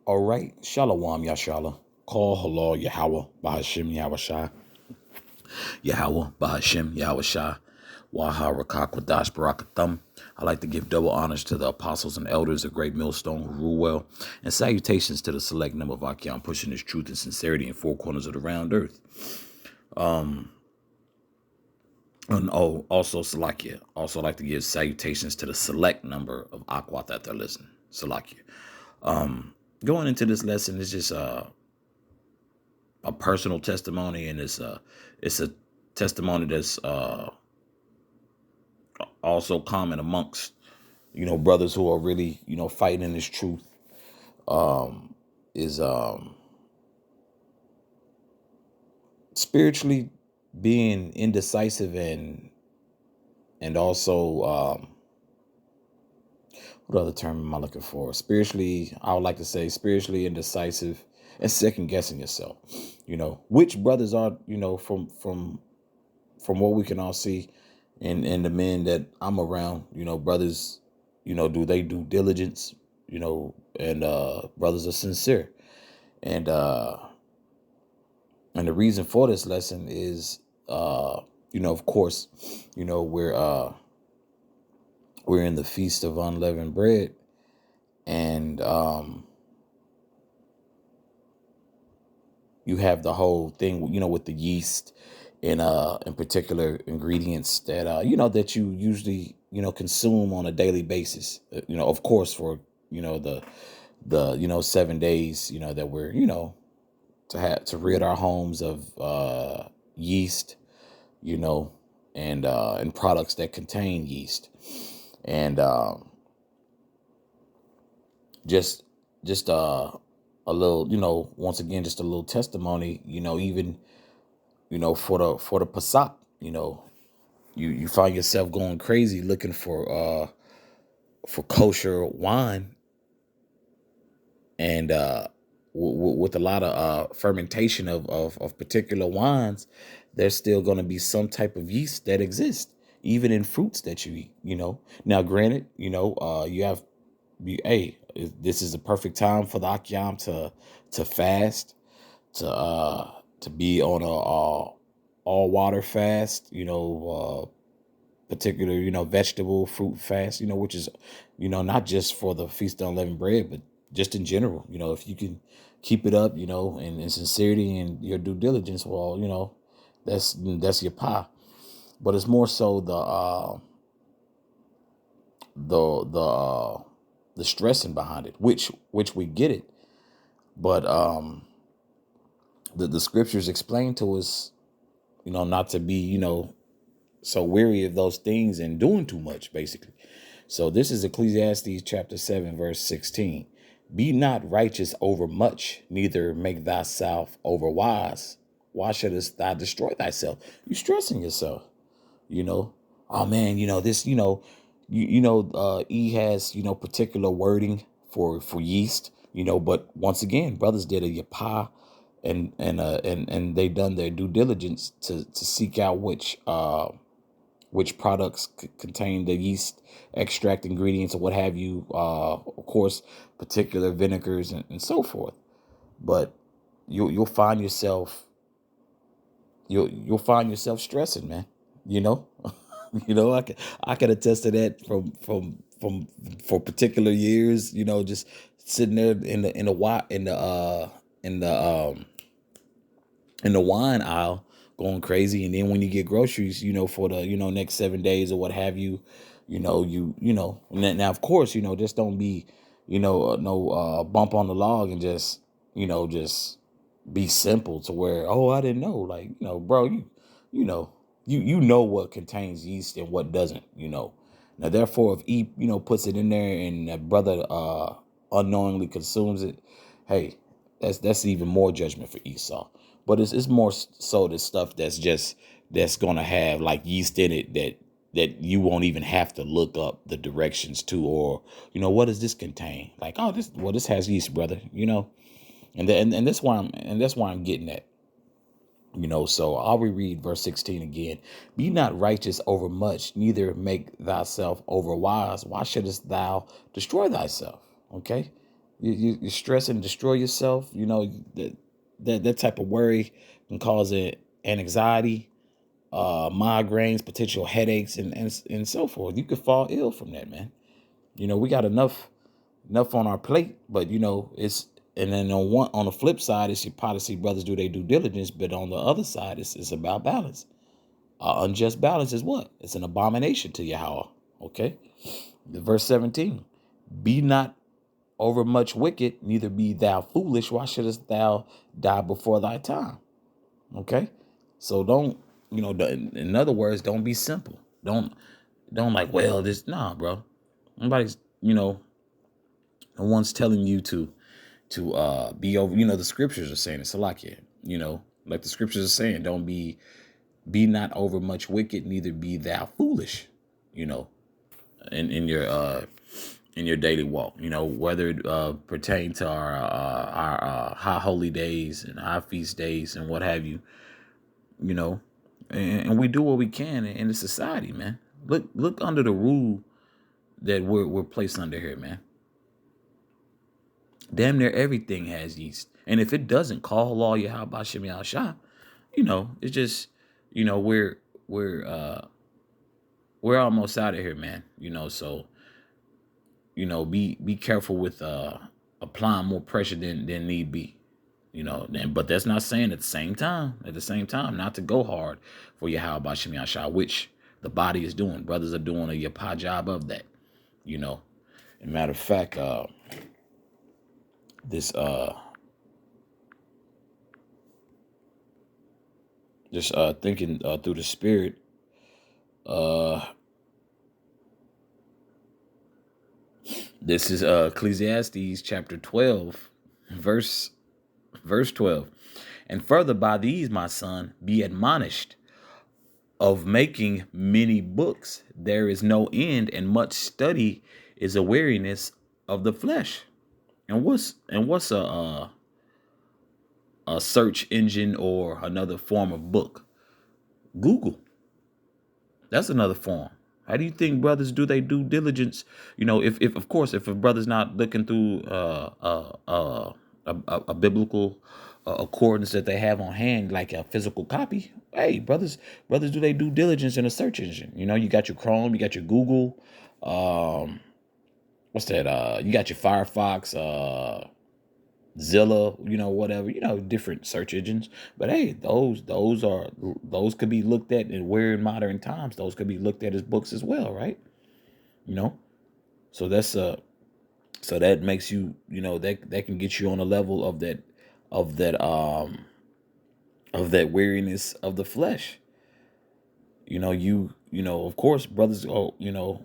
All right. Shalom, Yashala. Call halal Yahweh, Bahashim Yahweh Yahweh, Bahashim Yahweh Shah, Waha Rakakwadash Barakathum. I like to give double honors to the apostles and elders of Great Millstone who rule well, and salutations to the select number of Ahchyam pushing his truth and sincerity in four corners of the round earth. And also Salakia. Also like to give salutations to the select number of Aquat that they're listening. Salakia. Going into this lesson is just a personal testimony, and it's a testimony that's also common amongst brothers who are really fighting in this truth. Is spiritually being indecisive and also what other term am I looking for? Spiritually, I would like to say spiritually indecisive and second guessing yourself. Which brothers are from what we can all see, and the men that I'm around, brothers, do they do diligence, and brothers are sincere, and the reason for this lesson is, of course, we're in the Feast of Unleavened Bread, and you have the whole thing, with the yeast and in particular ingredients that that you usually consume on a daily basis. Of course, for the 7 days that we're to rid our homes of yeast, and products that contain yeast, and just a little, once again, just a little testimony, even for the Passat, you find yourself going crazy looking for kosher wine, and with a lot of fermentation of particular wines, there's still going to be some type of yeast that exists even in fruits that you eat. Now granted, you have hey, this is the perfect time for the Ahchyam to fast, to be on a all water fast, particular, vegetable fruit fast, which is, not just for the Feast of Unleavened Bread, but just in general. If you can keep it up, and in sincerity and your due diligence, well, that's your pie. But it's more so the stressing behind it, which we get it. But the scriptures explain to us, not to be, so weary of those things and doing too much, basically. So this is Ecclesiastes chapter 7, verse 16. Be not righteous over much, neither make thyself over wise. Why shouldest thou destroy thyself? You stressing yourself, Oh man, this, E has, particular wording for yeast, but once again, brothers did a yapah, and they done their due diligence to seek out which products contain the yeast extract ingredients or what have you, of course, particular vinegars and so forth. But you'll find yourself you'll find yourself stressing, man. I can attest to that from for particular years. Just sitting there in the wine aisle going crazy, and then when you get groceries, for the next 7 days or what have you, now of course, just don't be no bump on the log and just be simple to where, oh, I didn't know, like, bro, you know you know what contains yeast and what doesn't. Now therefore, if E puts it in there and that brother unknowingly consumes it, hey, that's even more judgment for Esau. But it's more so the stuff that's gonna have like yeast in it that you won't even have to look up the directions to, or what does this contain? Like, oh, this has yeast, brother. And that's why I'm getting at. So I'll reread verse 16 again. Be not righteous over much, neither make thyself over wise. Why shouldest thou destroy thyself? Okay. You stress and destroy yourself. You know that type of worry can cause an anxiety, migraines, potential headaches, and so forth. You could fall ill from that, man. You know, we got enough on our plate, but you know, and then on the flip side, it's your policy brothers do their due diligence, but on the other side, it's about balance. Unjust balance is what? It's an abomination to Yahweh. Okay, verse 17: Be not over much wicked, neither be thou foolish. Why shouldest thou die before thy time? Okay, so don't, you know, in other words, don't be simple. Don't like, well, this, nah, bro. Nobody's, you know, no one's telling you to be over. You know, the scriptures are saying it's like, yeah, you know, like the scriptures are saying, don't be not over much wicked, neither be thou foolish. You know, in your daily walk. You know, whether it pertain to our high holy days and our feast days and what have you. You know, and we do what we can in the society, man. Look under the rule that we're placed under here, man. Damn near everything has yeast. And if it doesn't, call law Yahweh Shem Shah. You know, it's just, you know, we're almost out of here, man. You know, so, you know, be careful with applying more pressure than need be. You know, but that's not saying at the same time, not to go hard for Yahweh Shem Shah, which the body is doing. Brothers are doing a yapah job of that. You know, as a matter of fact, this just thinking through the spirit, this is Ecclesiastes chapter 12, verse 12. And further, by these, my son, be admonished, of making many books there is no end, and much study is a weariness of the flesh. And what's a search engine or another form of book? Google. That's another form. How do you think brothers do they due diligence? You know, if of course, if a brother's not looking through a biblical accordance that they have on hand, like a physical copy, hey, brothers do they due diligence in a search engine? You know, you got your Chrome, you got your Google, what's that? You got your Firefox, Zilla, you know, whatever, you know, different search engines. But hey, those could be looked at, and we're in modern times, those could be looked at as books as well, right? You know, so that's so that makes you, you know, that can get you on a level of that weariness of the flesh. You know, you know, of course, brothers, you know,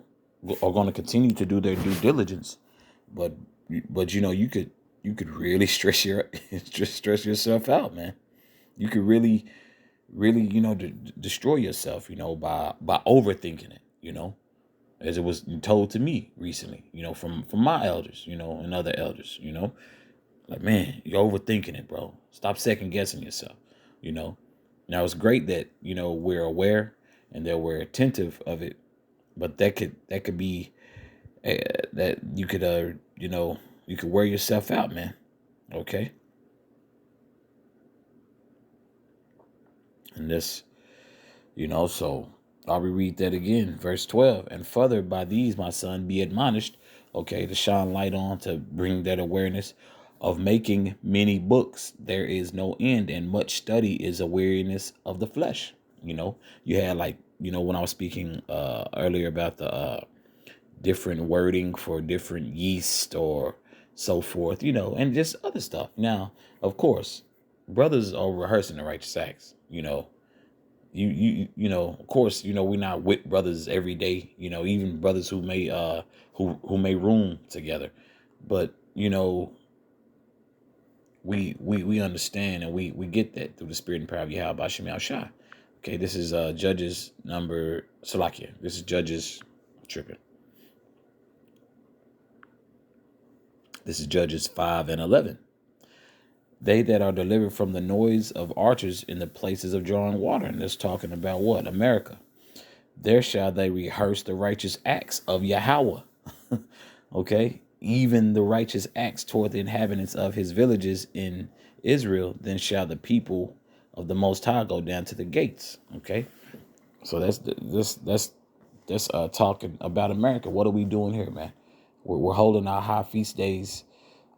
are going to continue to do their due diligence, but you know, you could really stress yourself out, man. You could really, you know, destroy yourself, you know, by overthinking it, you know, as it was told to me recently, you know, from my elders, you know, and other elders, you know, like, man, you're overthinking it, bro. Stop second guessing yourself, you know. Now, it's great that, you know, we're aware and that we're attentive of it, but that could be that you could, you know, you could wear yourself out, man. Okay. And this, you know, so I'll reread that again. Verse 12. And further, by these, my son, be admonished. Okay, to shine light on, to bring that awareness of making many books. There is no end, and much study is a weariness of the flesh. You know, you had, like, you know, when I was speaking earlier about the different wording for different yeast or so forth, you know, and just other stuff. Now, of course, brothers are rehearsing the righteous acts, you know. You know, of course, you know, we're not with brothers every day, you know, even brothers who may who may room together. But, you know, we understand, and we get that through the spirit and power of Yahweh by Shem Shah. Okay, this is Judges number Salakia. This is Judges tripping. This is Judges 5 and 11. They that are delivered from the noise of archers in the places of drawing water. And that's talking about what? America. There shall they rehearse the righteous acts of Yahweh. Okay. even the righteous acts toward the inhabitants of his villages in Israel, then shall the people of the Most High go down to the gates. Okay, so that's talking about America. What are we doing here, man? We're holding our high feast days,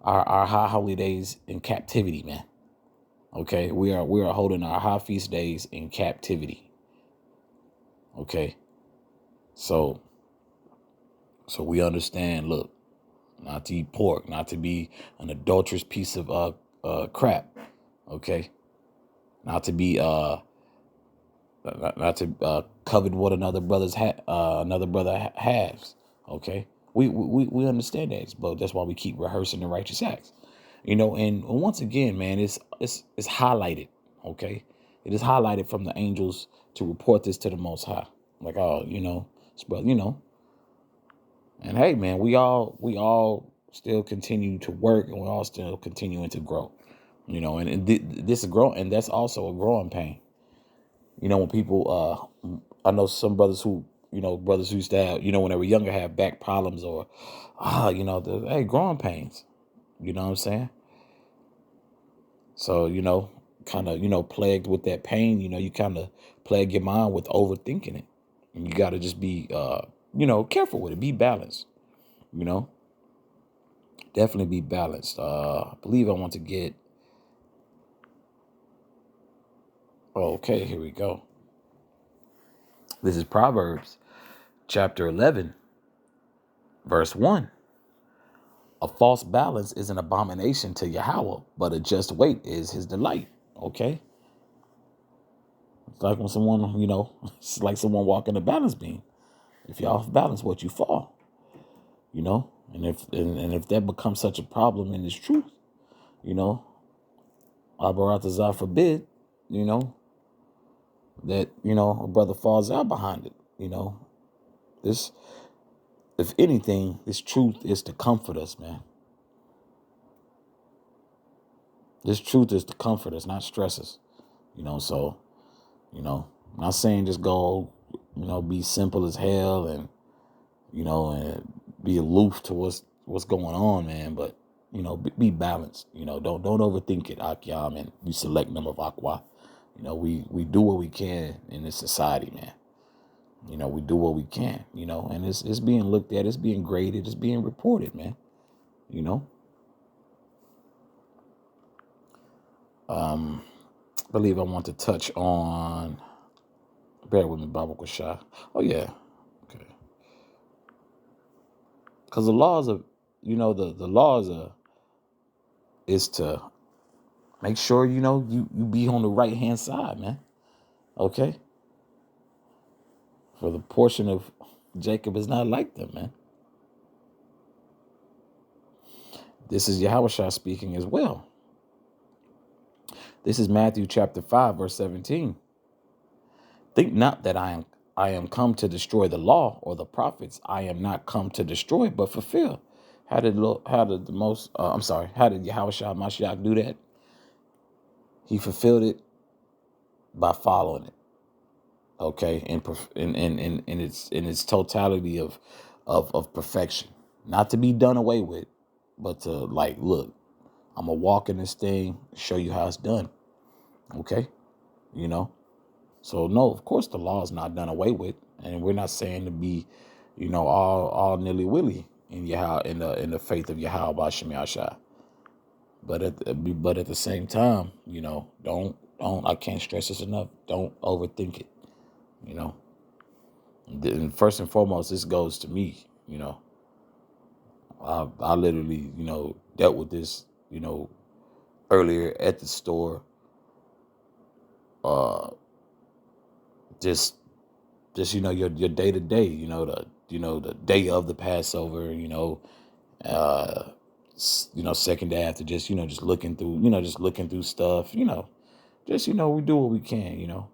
our high holy days in captivity, man. Okay, we are holding our high feast days in captivity. Okay, so we understand. Look, not to eat pork, not to be an adulterous piece of crap. Okay, not to be not to covet what another another brother has. Okay, we understand that, but that's why we keep rehearsing the righteous acts. And once again, man, it's highlighted. Okay, it is highlighted from the angels to report this to the Most High. Like, oh, it's brother, and hey, man, we all still continue to work, and we're all still continuing to grow. This is growing, and that's also a growing pain. When people, I know some brothers who, brothers who used to have, when they were younger, have back problems or, growing pains. You know what I'm saying? So, kind of, plagued with that pain, you kind of plague your mind with overthinking it. And you got to just be, careful with it. Be balanced, you know, definitely be balanced. I believe I want to get, okay, here we go. This is Proverbs chapter 11, verse 1. A false balance is an abomination to Yahweh, but a just weight is his delight. Okay. It's like when someone, it's like someone walking a balance beam. If you're off balance, what you fall, and if that becomes such a problem in this truth, Abaratazar forbid, that, a brother falls out behind it. This, if anything, this truth is to comfort us, man. This truth is to comfort us, not stress us. So, I'm not saying just go, be simple as hell and, and be aloof to what's going on, man. But, be balanced. Don't overthink it, Ahchyam, and you select number of Aqua. We do what we can in this society, man. We do what we can, and it's being looked at, it's being graded, it's being reported, man. I believe I want to touch on, bear with me, Baba Kwasha. Oh yeah. Okay. Because the laws of, the laws is to make sure, you be on the right hand side, man. Okay. For the portion of Jacob is not like them, man. This is Yahushua speaking as well. This is Matthew chapter 5, verse 17. Think not that I am come to destroy the law or the prophets. I am not come to destroy, but fulfill. How did Yahushua Mashiach do that? He fulfilled it by following it. Okay, in its totality of perfection, not to be done away with, but to look, I'm gonna walk in this thing, show you how it's done. Okay, So no, of course the law is not done away with, and we're not saying to be, all nilly willy in the faith of Yahweh B'Shem Yahshua. But at the same time, don't I can't stress this enough. Don't overthink it. And first and foremost, this goes to me. I literally, dealt with this, earlier at the store. Just your day to day, the day of the Passover, second day after, just looking through stuff, we do what we can,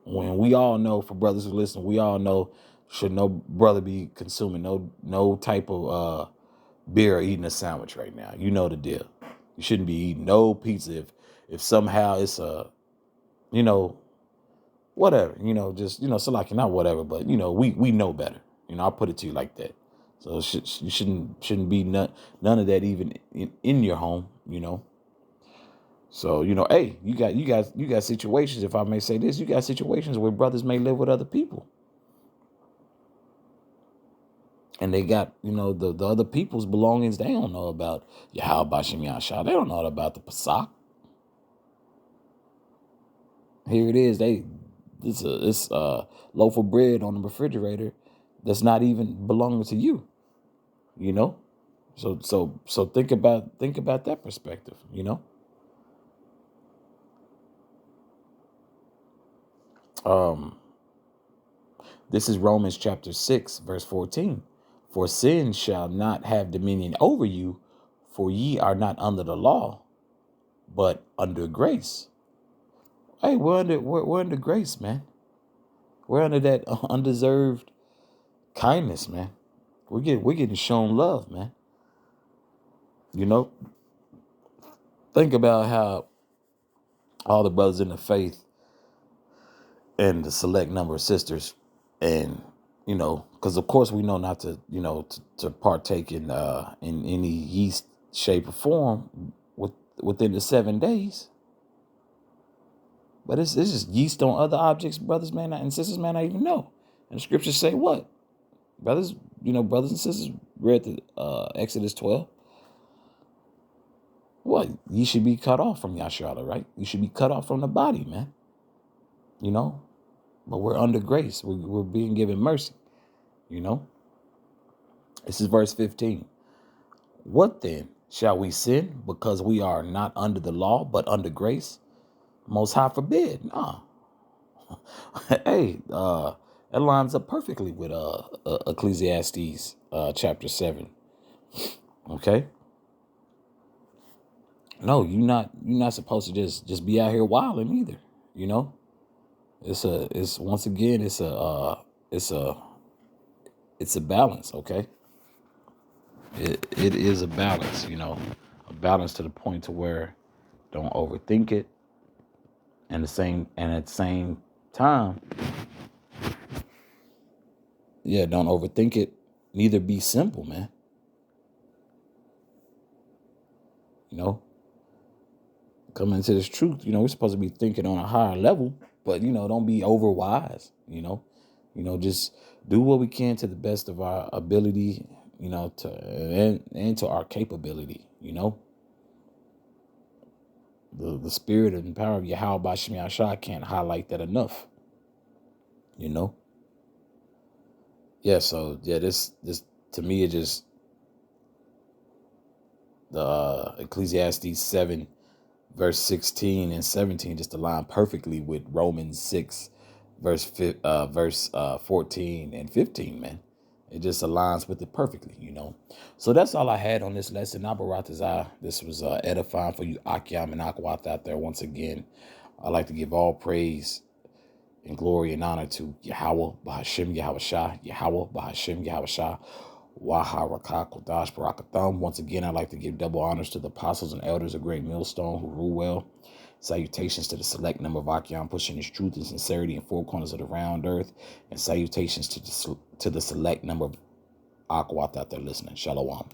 when we all know, for brothers who listen, we all know, should no brother be consuming no type of beer or eating a sandwich right now. You know the deal. You shouldn't be eating no pizza if somehow it's whatever, just, so like, not whatever, but, we know better. I'll put it to you like that. So you shouldn't be none of that even in your home, you know. So, you know, hey, you got situations, if I may say this, you got situations where brothers may live with other people. And they got, you know, the other people's belongings they don't know about. Yahweh Bashim Yahshua. They don't know about the Pesach. Here it is. It's a loaf of bread on the refrigerator that's not even belonging to you, you know? So think about that perspective, you know? This is Romans chapter 6, verse 14. For sin shall not have dominion over you, for ye are not under the law, but under grace. Hey, we're under grace, man. We're under that undeserved kindness, man. We're getting shown love, man. You know, think about how all the brothers in the faith and the select number of sisters, and you know, because of course we know not to, you know, to partake in any yeast shape or form within the 7 days. But it's just yeast on other objects, brothers, man, and sisters, man. I even know. And the scriptures say what, brothers, you know, brothers and sisters, read the Exodus 12. What, you should be cut off from Yashala, right? You should be cut off from the body, man. You know, but we're under grace. We're being given mercy. You know, this is verse 15. What then? Shall we sin because we are not under the law, but under grace? Most High forbid. Nah. Hey, that lines up perfectly with Ecclesiastes chapter 7. Okay. No, you're not supposed to just be out here wilding either. You know, it's a balance. Okay. It is a balance, you know, a balance to the point to where don't overthink it. And at the same time, yeah, don't overthink it. Neither be simple, man. You know, coming into this truth, you know, we're supposed to be thinking on a higher level, but, you know, don't be over wise, you know, just do what we can to the best of our ability, you know, and to our capability, you know. The spirit and power of Yahweh Bashim Yahshua can't highlight that enough, you know. Yeah, so yeah, this to me it just the Ecclesiastes 7 verse 16 and 17 just align perfectly with Romans 6 verse 14 and 15, man. It just aligns with it perfectly, you know. So that's all I had on this lesson. Nabaratazah. This was edifying for you, Ahchyam and Akwat out there. Once again, I'd like to give all praise and glory and honor to Yahweh, Bahashim, Yahweh Shah, Yahweh, Bahashim, Yahweh Shah, Waharakah, Kodash, Barakatham. Once again, I'd like to give double honors to the apostles and elders of Great Millstone who rule well. Salutations to the select number of Ahchyam pushing his truth and sincerity in four corners of the round earth. And salutations to the select number of Akwat out there listening. Shalom.